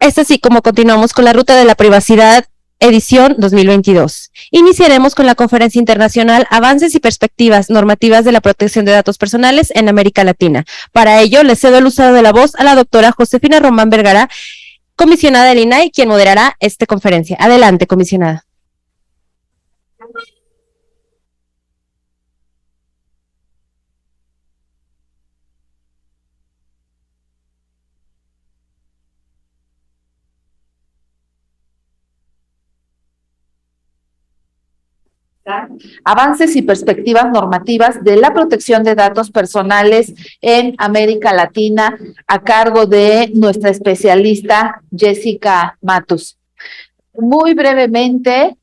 Es así como continuamos con la Ruta de la Privacidad, edición 2022. Iniciaremos con la conferencia internacional Avances y perspectivas normativas de la protección de datos personales en América Latina. Para ello, le cedo el uso de la voz a la doctora Josefina Román Vergara, comisionada del INAI, quien moderará esta conferencia. Adelante, comisionada. Avances y perspectivas normativas de la protección de datos personales en América Latina, a cargo de nuestra especialista Jessica Matus. Muy brevemente,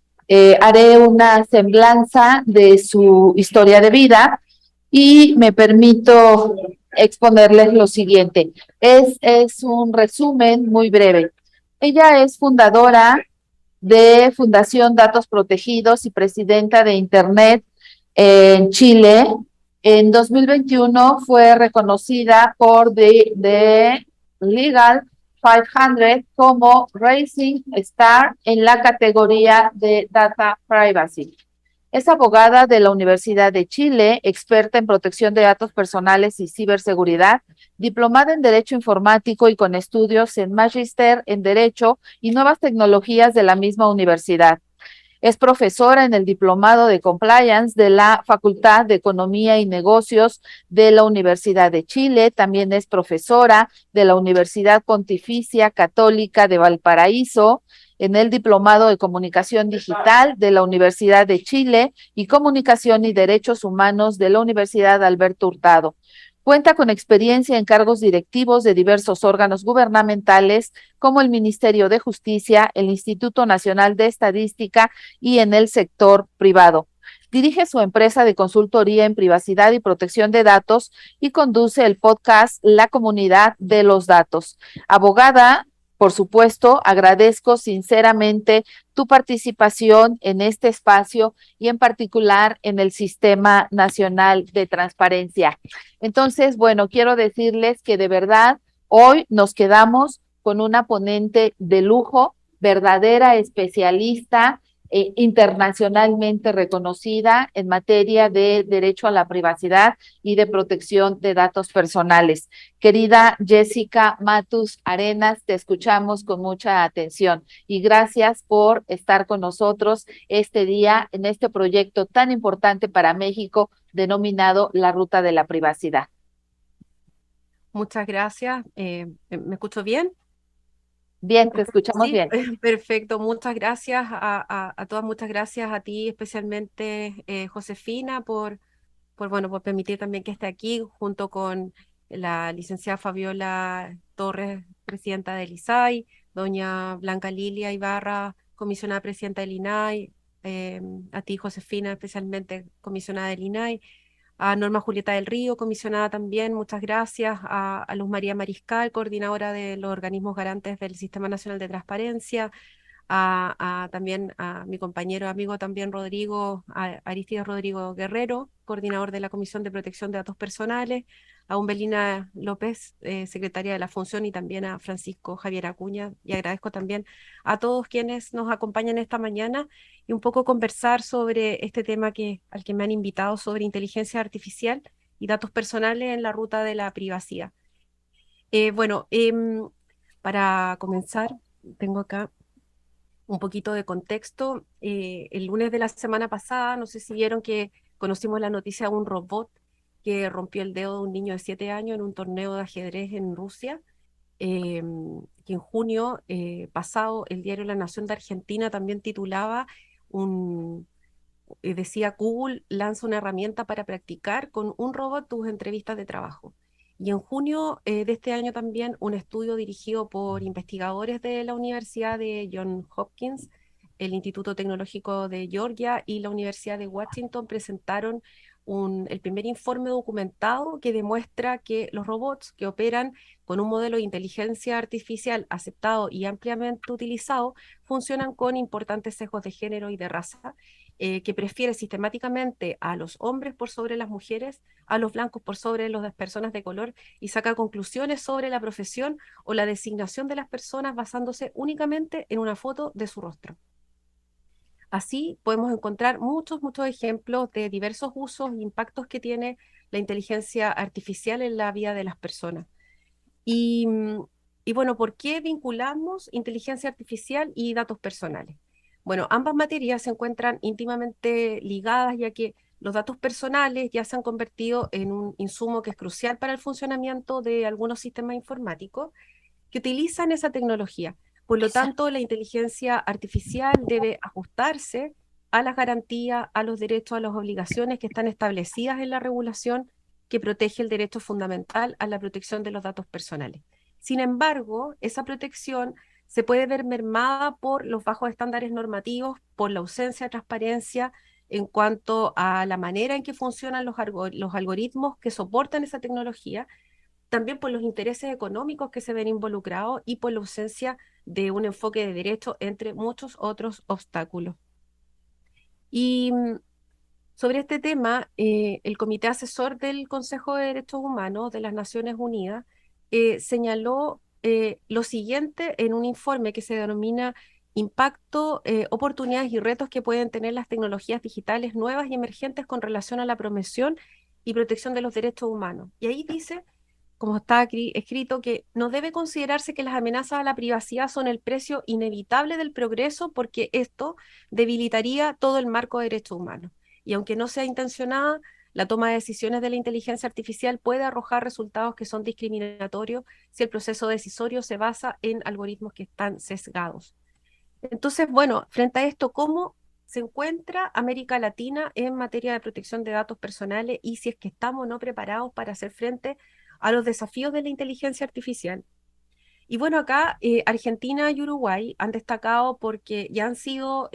haré una semblanza de su historia de vida y me permito exponerles lo siguiente. Es un resumen muy breve. Ella es fundadora de Fundación Datos Protegidos y presidenta de Internet en Chile. En 2021 fue reconocida por The Legal 500 como Rising Star en la categoría de Data Privacy. Es abogada de la Universidad de Chile, experta en protección de datos personales y ciberseguridad, diplomada en Derecho Informático y con estudios en Magíster en Derecho y Nuevas Tecnologías de la misma universidad. Es profesora en el Diplomado de Compliance de la Facultad de Economía y Negocios de la Universidad de Chile. También es profesora de la Universidad Pontificia Católica de Valparaíso, en el Diplomado de Comunicación Digital de la Universidad de Chile y Comunicación y Derechos Humanos de la Universidad Alberto Hurtado. Cuenta con experiencia en cargos directivos de diversos órganos gubernamentales como el Ministerio de Justicia, el Instituto Nacional de Estadística y en el sector privado. Dirige su empresa de consultoría en privacidad y protección de datos y conduce el podcast La Comunidad de los Datos. Abogada, por supuesto, agradezco sinceramente tu participación en este espacio y en particular en el Sistema Nacional de Transparencia. Entonces, bueno, quiero decirles que de verdad hoy nos quedamos con una ponente de lujo, verdadera especialista, internacionalmente reconocida en materia de derecho a la privacidad y de protección de datos personales. Querida Jessica Matus Arenas, te escuchamos con mucha atención y gracias por estar con nosotros este día en este proyecto tan importante para México denominado la Ruta de la Privacidad. Muchas gracias. ¿Me escucho bien? Bien, te escuchamos Sí, bien. perfecto. Muchas gracias a todas, muchas gracias a ti, especialmente Josefina, bueno, por permitir también que esté aquí junto con la licenciada Fabiola Torres, presidenta del ISAI, doña Blanca Lilia Ibarra, comisionada presidenta del INAI, a ti, Josefina, especialmente comisionada del INAI, a Norma Julieta del Río, comisionada también, muchas gracias, a Luz María Mariscal, coordinadora de los organismos garantes del Sistema Nacional de Transparencia, también a mi compañero amigo también Rodrigo, Aristides Rodrigo Guerrero, coordinador de la Comisión de Protección de Datos Personales, a Umbelina López, secretaria de la Función, y también a Francisco Javier Acuña, y agradezco también a todos quienes nos acompañan esta mañana y un poco conversar sobre este tema al que me han invitado sobre inteligencia artificial y datos personales en la ruta de la privacidad. Bueno, para comenzar, tengo acá un poquito de contexto. El lunes de la semana pasada, no sé si vieron que conocimos la noticia de un robot que rompió el dedo de un niño de 7 años en un torneo de ajedrez en Rusia, que en junio pasado el diario La Nación de Argentina también titulaba decía: Google lanza una herramienta para practicar con un robot tus entrevistas de trabajo. Y en junio de este año también un estudio dirigido por investigadores de la Universidad de Johns Hopkins, el Instituto Tecnológico de Georgia y la Universidad de Washington presentaron el primer informe documentado que demuestra que los robots que operan con un modelo de inteligencia artificial aceptado y ampliamente utilizado funcionan con importantes sesgos de género y de raza, que prefiere sistemáticamente a los hombres por sobre las mujeres, a los blancos por sobre las personas de color, y saca conclusiones sobre la profesión o la designación de las personas basándose únicamente en una foto de su rostro. Así podemos encontrar muchos ejemplos de diversos usos e impactos que tiene la inteligencia artificial en la vida de las personas. Y, y bueno, ¿por qué vinculamos inteligencia artificial y datos personales? Bueno, ambas materias se encuentran íntimamente ligadas, ya que los datos personales ya se han convertido en un insumo que es crucial para el funcionamiento de algunos sistemas informáticos que utilizan esa tecnología. Por lo tanto, la inteligencia artificial debe ajustarse a las garantías, a los derechos, a las obligaciones que están establecidas en la regulación que protege el derecho fundamental a la protección de los datos personales. Sin embargo, esa protección se puede ver mermada por los bajos estándares normativos, por la ausencia de transparencia en cuanto a la manera en que funcionan los algoritmos que soportan esa tecnología, también por los intereses económicos que se ven involucrados y por la ausencia de un enfoque de derecho, entre muchos otros obstáculos. Y sobre este tema, el Comité Asesor del Consejo de Derechos Humanos de las Naciones Unidas señaló lo siguiente en un informe que se denomina Impacto, oportunidades y retos que pueden tener las tecnologías digitales nuevas y emergentes con relación a la promoción y protección de los derechos humanos. Y ahí dice, como está aquí escrito, que no debe considerarse que las amenazas a la privacidad son el precio inevitable del progreso, porque esto debilitaría todo el marco de derechos humanos. Y aunque no sea intencionada, la toma de decisiones de la inteligencia artificial puede arrojar resultados que son discriminatorios si el proceso decisorio se basa en algoritmos que están sesgados. Entonces, bueno, frente a esto, ¿cómo se encuentra América Latina en materia de protección de datos personales y si es que estamos o no preparados para hacer frente a los desafíos de la inteligencia artificial? Y bueno, acá Argentina y Uruguay han destacado porque ya han sido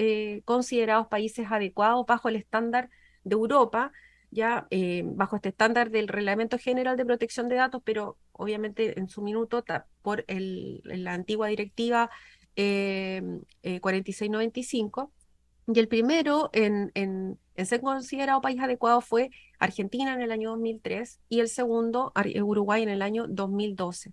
considerados países adecuados bajo el estándar de Europa, ya bajo este estándar del Reglamento General de Protección de Datos, pero obviamente en su minuto por la antigua directiva 4695. Y el primero en ser considerado país adecuado fue Argentina en el año 2003 y el segundo Uruguay en el año 2012.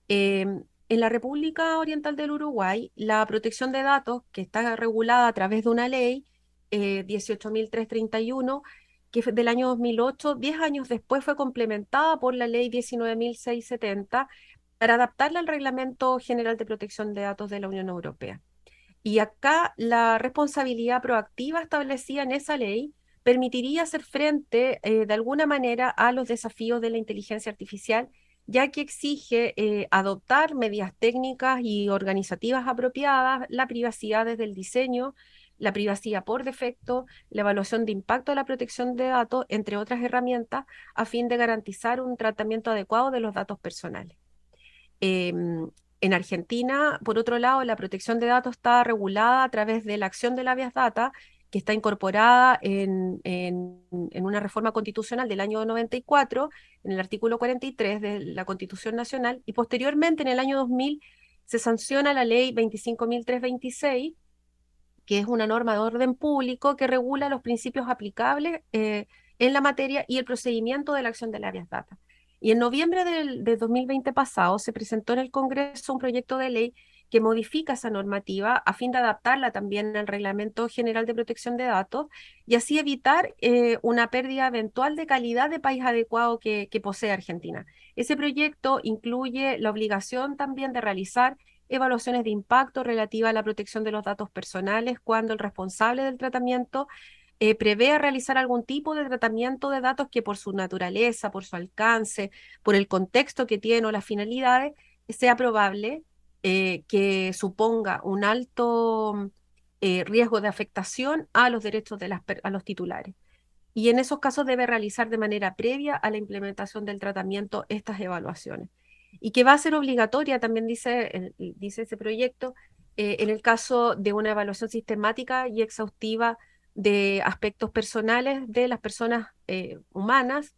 En la República Oriental del Uruguay, la protección de datos, que está regulada a través de una ley 18.331, que fue del año 2008, 10 años después fue complementada por la ley 19.670 para adaptarla al Reglamento General de Protección de Datos de la Unión Europea. Y acá la responsabilidad proactiva establecida en esa ley permitiría hacer frente de alguna manera a los desafíos de la inteligencia artificial, ya que exige adoptar medidas técnicas y organizativas apropiadas, la privacidad desde el diseño, la privacidad por defecto, la evaluación de impacto de la protección de datos, entre otras herramientas, a fin de garantizar un tratamiento adecuado de los datos personales. En Argentina, por otro lado, la protección de datos está regulada a través de la acción del habeas data, que está incorporada en una reforma constitucional del año 94, en el artículo 43 de la Constitución Nacional, y posteriormente, en el año 2000, se sanciona la ley 25.326, que es una norma de orden público que regula los principios aplicables en la materia y el procedimiento de la acción del habeas data. Y en noviembre de 2020 pasado se presentó en el Congreso un proyecto de ley que modifica esa normativa a fin de adaptarla también al Reglamento General de Protección de Datos y así evitar una pérdida eventual de calidad de país adecuado que posee Argentina. Ese proyecto incluye la obligación también de realizar evaluaciones de impacto relativa a la protección de los datos personales cuando el responsable del tratamiento prevé realizar algún tipo de tratamiento de datos que por su naturaleza, por su alcance, por el contexto que tiene o las finalidades, sea probable que suponga un alto riesgo de afectación a los derechos de a los titulares. Y en esos casos debe realizar de manera previa a la implementación del tratamiento estas evaluaciones. Y que va a ser obligatoria, también dice ese proyecto, en el caso de una evaluación sistemática y exhaustiva de aspectos personales de las personas humanas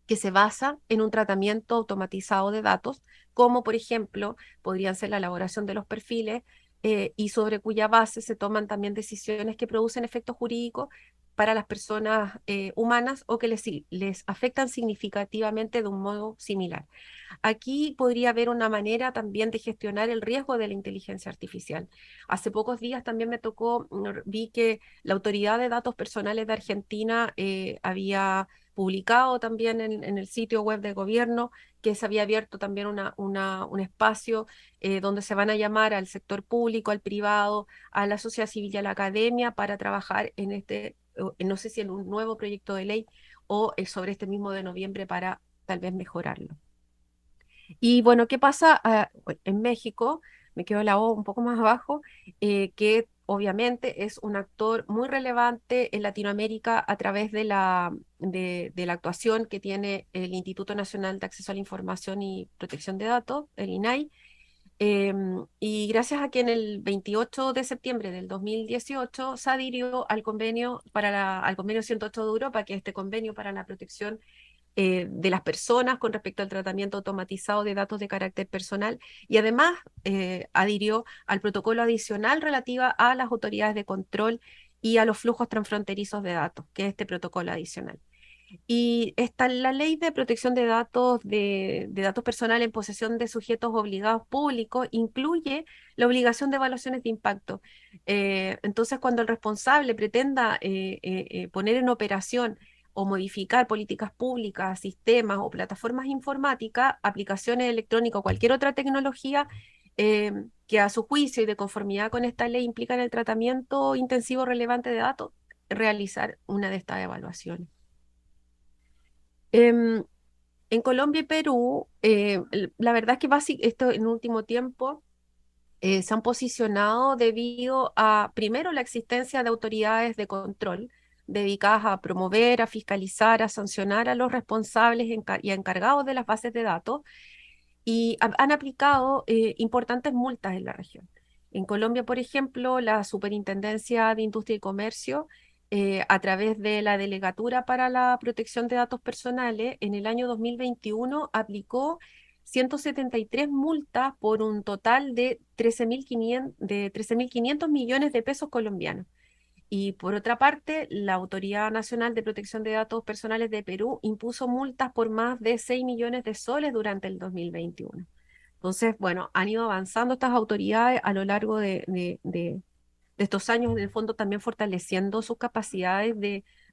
que se basa en un tratamiento automatizado de datos, como por ejemplo podrían ser la elaboración de los perfiles, y sobre cuya base se toman también decisiones que producen efectos jurídicos para las personas humanas o que les afectan significativamente de un modo similar. Aquí podría haber una manera también de gestionar el riesgo de la inteligencia artificial. Hace pocos días también vi que la Autoridad de Datos Personales de Argentina había publicado también en el sitio web del gobierno que se había abierto también un espacio donde se van a llamar al sector público, al privado, a la sociedad civil y a la academia para trabajar en no sé si en un nuevo proyecto de ley o sobre este mismo de noviembre para tal vez mejorarlo. Y bueno, ¿qué pasa en México? Me quedo la O un poco más abajo, que obviamente es un actor muy relevante en Latinoamérica a través de la actuación que tiene el Instituto Nacional de Acceso a la Información y Protección de Datos, el INAI. Y gracias a que en el 28 de septiembre del 2018 se adhirió al al convenio 108 de Europa, que es este convenio para la protección de las personas con respecto al tratamiento automatizado de datos de carácter personal, y además adhirió al protocolo adicional relativa a las autoridades de control y a los flujos transfronterizos de datos, que es este protocolo adicional. Y la ley de protección de datos personales en posesión de sujetos obligados públicos incluye la obligación de evaluaciones de impacto. Entonces, cuando el responsable pretenda poner en operación o modificar políticas públicas, sistemas o plataformas informáticas, aplicaciones electrónicas o cualquier otra tecnología que a su juicio y de conformidad con esta ley implican el tratamiento intensivo relevante de datos, realizar una de estas evaluaciones. Em, en Colombia y Perú, la verdad es que esto en último tiempo se han posicionado debido a, primero, la existencia de autoridades de control dedicadas a promover, a fiscalizar, a sancionar a los responsables y encargados de las bases de datos, y han aplicado importantes multas en la región. En Colombia, por ejemplo, la Superintendencia de Industria y Comercio, a través de la Delegatura para la Protección de Datos Personales, en el año 2021 aplicó 173 multas por un total de 13.500 millones de pesos colombianos. Y por otra parte, la Autoridad Nacional de Protección de Datos Personales de Perú impuso multas por más de 6 millones de soles durante el 2021. Entonces, bueno, han ido avanzando estas autoridades a lo largo de estos años, en el fondo también fortaleciendo sus capacidades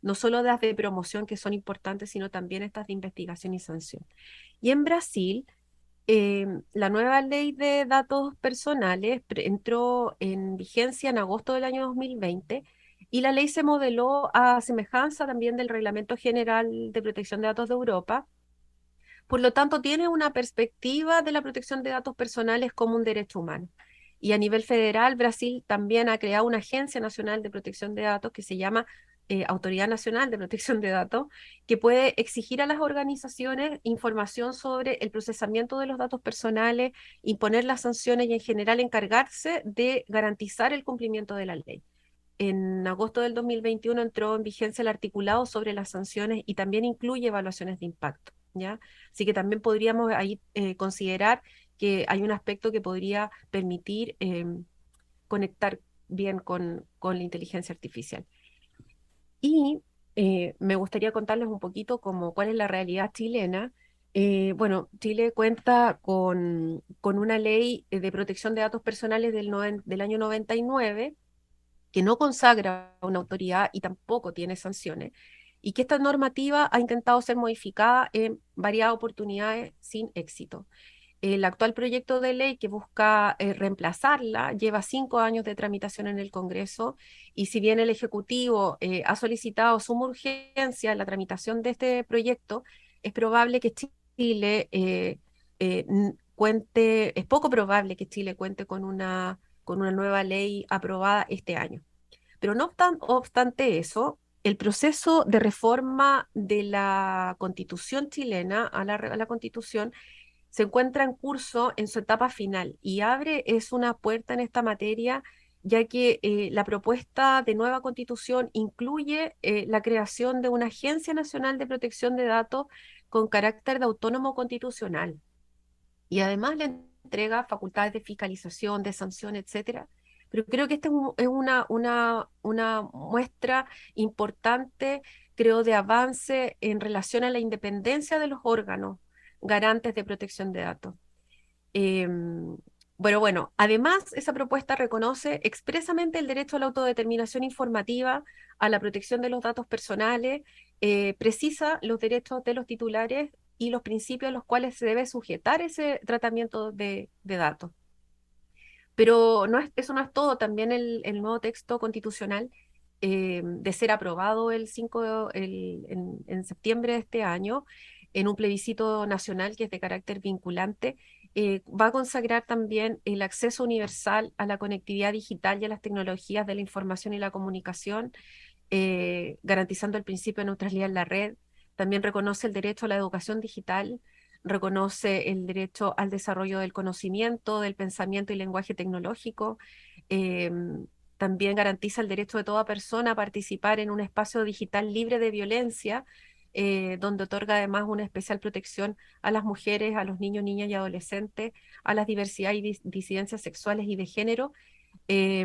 no solo las de promoción, que son importantes, sino también estas de investigación y sanción. Y en Brasil, la nueva ley de datos personales entró en vigencia en agosto del año 2020 y la ley se modeló a semejanza también del Reglamento General de Protección de Datos de Europa. Por lo tanto, tiene una perspectiva de la protección de datos personales como un derecho humano. Y a nivel federal, Brasil también ha creado una Agencia Nacional de Protección de Datos que se llama Autoridad Nacional de Protección de Datos, que puede exigir a las organizaciones información sobre el procesamiento de los datos personales, imponer las sanciones y en general encargarse de garantizar el cumplimiento de la ley. En agosto del 2021 entró en vigencia el articulado sobre las sanciones y también incluye evaluaciones de impacto, ¿ya? Así que también podríamos ahí considerar que hay un aspecto que podría permitir conectar bien con la inteligencia artificial. Y me gustaría contarles un poquito cuál es la realidad chilena. Bueno, Chile cuenta con una ley de protección de datos personales del año 99 que no consagra una autoridad y tampoco tiene sanciones, y que esta normativa ha intentado ser modificada en varias oportunidades sin éxito. El actual proyecto de ley que busca reemplazarla lleva 5 años de tramitación en el Congreso, y si bien el Ejecutivo ha solicitado suma urgencia en la tramitación de este proyecto, es probable que Chile es poco probable que Chile cuente con una nueva ley aprobada este año. Pero no obstante eso, el proceso de reforma de la Constitución chilena a la Constitución se encuentra en curso en su etapa final y es una puerta en esta materia, ya que la propuesta de nueva Constitución incluye la creación de una Agencia Nacional de Protección de Datos con carácter de autónomo constitucional, y además le entrega facultades de fiscalización, de sanción, etcétera, Pero creo que esta es una muestra importante, creo, de avance en relación a la independencia de los órganos garantes de protección de datos. Bueno, además esa propuesta reconoce expresamente el derecho a la autodeterminación informativa, a la protección de los datos personales, precisa los derechos de los titulares y los principios a los cuales se debe sujetar ese tratamiento de datos. Pero eso no es todo, también el nuevo texto constitucional, de ser aprobado en septiembre de este año, en un plebiscito nacional que es de carácter vinculante, va a consagrar también el acceso universal a la conectividad digital y a las tecnologías de la información y la comunicación, garantizando el principio de neutralidad en la red. También reconoce el derecho a la educación digital, reconoce el derecho al desarrollo del conocimiento, del pensamiento y lenguaje tecnológico. También garantiza el derecho de toda persona a participar en un espacio digital libre de violencia, donde otorga además una especial protección a las mujeres, a los niños, niñas y adolescentes, a las diversidades y disidencias sexuales y de género. Y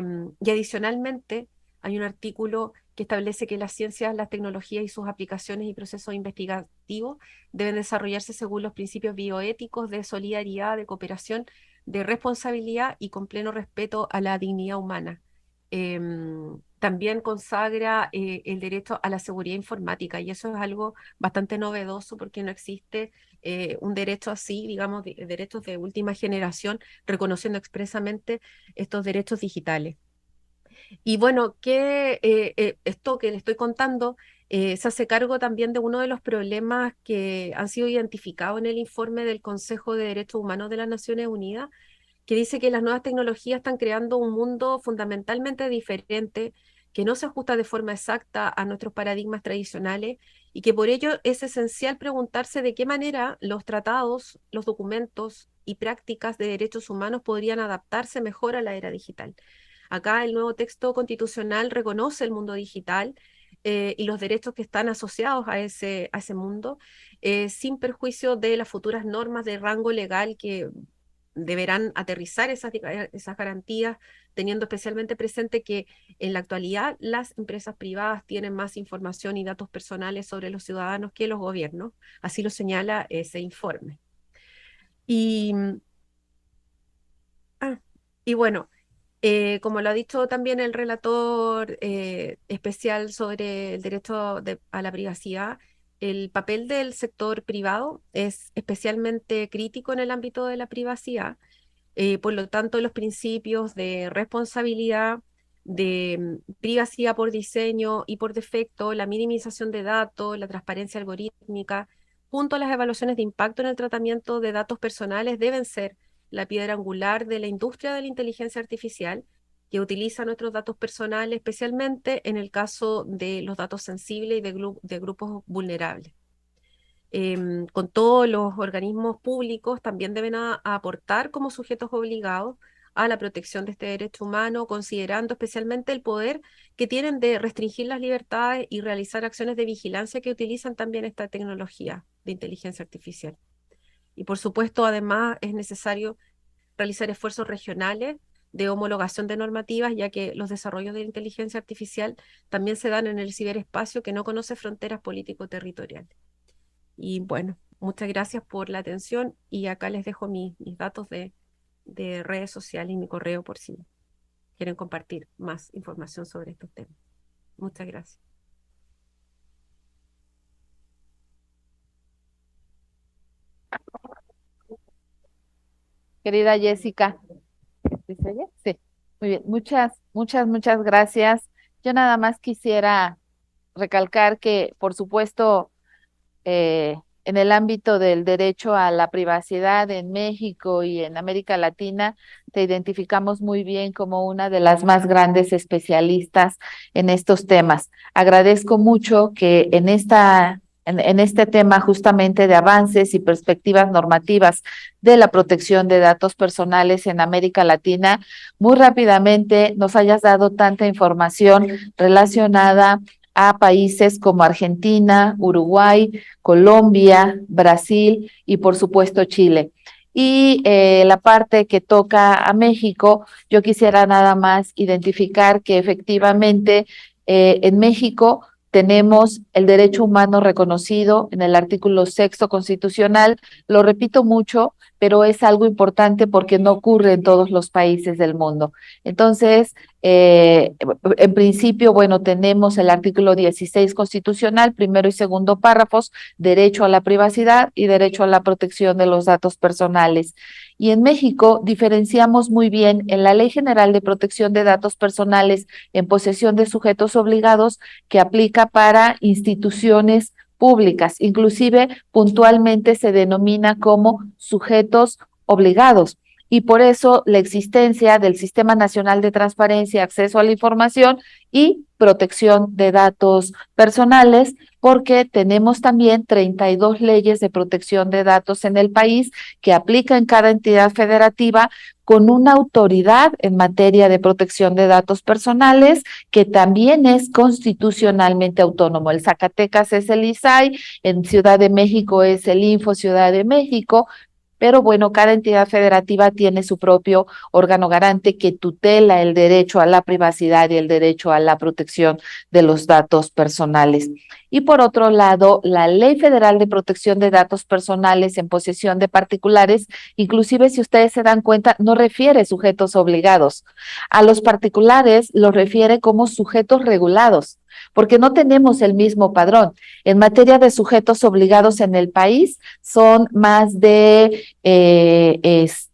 adicionalmente hay un artículo que establece que las ciencias, las tecnologías y sus aplicaciones y procesos investigativos deben desarrollarse según los principios bioéticos de solidaridad, de cooperación, de responsabilidad y con pleno respeto a la dignidad humana. También consagra el derecho a la seguridad informática, y eso es algo bastante novedoso porque no existe un derecho así, digamos, derechos de última generación, reconociendo expresamente estos derechos digitales. Y bueno, esto que le estoy contando se hace cargo también de uno de los problemas que han sido identificados en el informe del Consejo de Derechos Humanos de las Naciones Unidas, que dice que las nuevas tecnologías están creando un mundo fundamentalmente diferente, que no se ajusta de forma exacta a nuestros paradigmas tradicionales y que por ello es esencial preguntarse de qué manera los tratados, los documentos y prácticas de derechos humanos podrían adaptarse mejor a la era digital. Acá el nuevo texto constitucional reconoce el mundo digital y los derechos que están asociados a ese mundo, sin perjuicio de las futuras normas de rango legal que deberán aterrizar esas garantías, teniendo especialmente presente que en la actualidad las empresas privadas tienen más información y datos personales sobre los ciudadanos que los gobiernos, así lo señala ese informe. Y, y bueno, como lo ha dicho también el relator especial sobre el derecho a la privacidad, el papel del sector privado es especialmente crítico en el ámbito de la privacidad. Por lo tanto, los principios de responsabilidad, de privacidad por diseño y por defecto, la minimización de datos, la transparencia algorítmica, junto a las evaluaciones de impacto en el tratamiento de datos personales, deben ser la piedra angular de la industria de la inteligencia artificial, que utiliza nuestros datos personales, especialmente en el caso de los datos sensibles y de grupos vulnerables. Con todos los organismos públicos también deben aportar como sujetos obligados a la protección de este derecho humano, considerando especialmente el poder que tienen de restringir las libertades y realizar acciones de vigilancia que utilizan también esta tecnología de inteligencia artificial. Y por supuesto, además, es necesario realizar esfuerzos regionales de homologación de normativas, ya que los desarrollos de la inteligencia artificial también se dan en el ciberespacio que no conoce fronteras político-territoriales. Y bueno, muchas gracias por la atención y acá les dejo mis datos de redes sociales y mi correo por si quieren compartir más información sobre estos temas. Muchas gracias. Querida Jessica. ¿Sí se oye? Sí. Muy bien. Muchas gracias. Yo nada más quisiera recalcar que, por supuesto, en el ámbito del derecho a la privacidad en México y en América Latina, te identificamos muy bien como una de las más grandes especialistas en estos temas. Agradezco mucho que en este tema justamente de avances y perspectivas normativas de la protección de datos personales en América Latina, muy rápidamente nos hayas dado tanta información relacionada a países como Argentina, Uruguay, Colombia, Brasil y por supuesto Chile. Y la parte que toca a México, yo quisiera nada más identificar que efectivamente en México tenemos el derecho humano reconocido en el artículo 6º constitucional. Lo repito mucho, pero es algo importante porque no ocurre en todos los países del mundo. Entonces, en principio, bueno, tenemos el artículo 16 constitucional, primero y segundo párrafos, derecho a la privacidad y derecho a la protección de los datos personales. Y en México diferenciamos muy bien en la Ley General de Protección de Datos Personales en posesión de sujetos obligados que aplica para instituciones públicas, inclusive puntualmente se denomina como sujetos obligados. Y por eso la existencia del Sistema Nacional de Transparencia, Acceso a la Información y Protección de Datos Personales, porque tenemos también 32 leyes de protección de datos en el país que aplica en cada entidad federativa con una autoridad en materia de protección de datos personales que también es constitucionalmente autónomo. El Zacatecas es el ISAI, en Ciudad de México es el Info Ciudad de México, pero bueno, cada entidad federativa tiene su propio órgano garante que tutela el derecho a la privacidad y el derecho a la protección de los datos personales. Y por otro lado, la Ley Federal de Protección de Datos Personales en posesión de particulares, inclusive si ustedes se dan cuenta, no refiere sujetos obligados. A los particulares los refiere como sujetos regulados, porque no tenemos el mismo padrón. En materia de sujetos obligados en el país, son más de,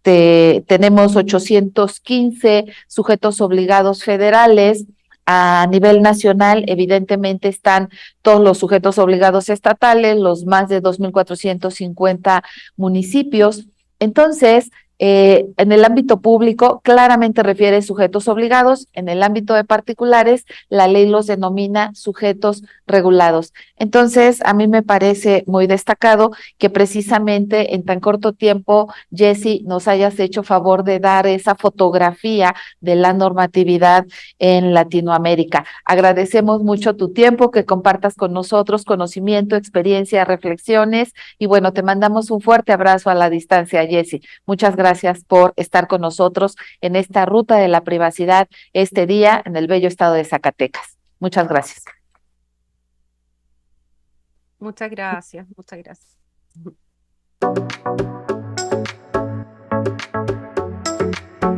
tenemos 815 sujetos obligados federales. A nivel nacional, evidentemente, están todos los sujetos obligados estatales, los más de 2.450 municipios. Entonces, en el ámbito público, claramente refiere sujetos obligados. En el ámbito de particulares, la ley los denomina sujetos regulados. Entonces, a mí me parece muy destacado que precisamente en tan corto tiempo, Jessy, nos hayas hecho favor de dar esa fotografía de la normatividad en Latinoamérica. Agradecemos mucho tu tiempo, que compartas con nosotros conocimiento, experiencia, reflexiones y bueno, te mandamos un fuerte abrazo a la distancia, Jessy. Muchas gracias por estar con nosotros en esta ruta de la privacidad este día en el bello estado de Zacatecas. Muchas gracias. Muchas gracias, muchas gracias.